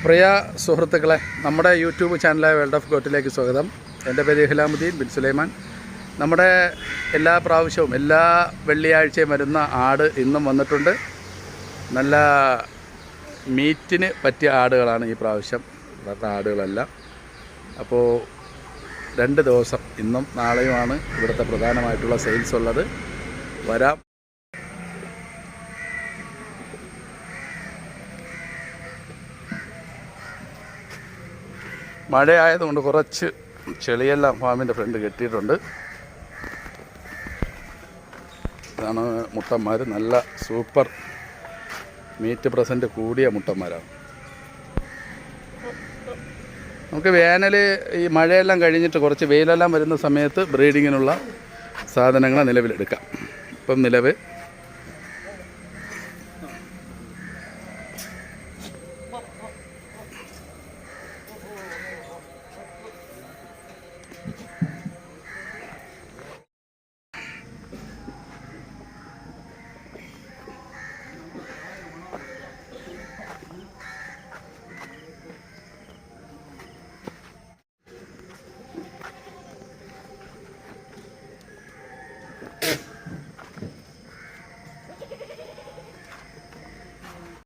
പ്രിയ സുഹൃത്തുക്കളെ, നമ്മുടെ YouTube ചാനലായ world of ഗോട്ടിലേക്ക് സ്വാഗതം. എൻ്റെ പേര് ഇഹ്ലാമുദ്ദീൻ ബിൻ സുലൈമാൻ. നമ്മുടെ എല്ലാ പ്രാവശ്യവും എല്ലാ വെള്ളിയാഴ്ചയും വരുന്ന ആട് ഇന്നും വന്നിട്ടുണ്ട്. നല്ല മീറ്റിന് പറ്റിയ ആടുകളാണ് ഈ പ്രാവശ്യം ഇവിടുത്തെ ആടുകളെല്ലാം. അപ്പോൾ 2 ദിവസം ഇന്നും നാളെയുമാണ് ഇവിടുത്തെ പ്രധാനമായിട്ടുള്ള സെയിൽസ് ഉള്ളത്. വരാം. മഴയായതുകൊണ്ട് കുറച്ച് ചെളിയെല്ലാം ഫാമിൻ്റെ ഫ്രണ്ട് കെട്ടിയിട്ടുണ്ട്. ഇതാണ് മുട്ടന്മാർ. നല്ല സൂപ്പർ മീറ്റ് പ്രസൻറ്റ് കൂടിയ മുട്ടന്മാരാണ്. നമുക്ക് വേനൽ ഈ മഴയെല്ലാം കഴിഞ്ഞിട്ട് കുറച്ച് വെയിലെല്ലാം വരുന്ന സമയത്ത് ബ്രീഡിങ്ങിനുള്ള സാധനങ്ങൾ നിലവിലെടുക്കാം. ഇപ്പം നിലവ്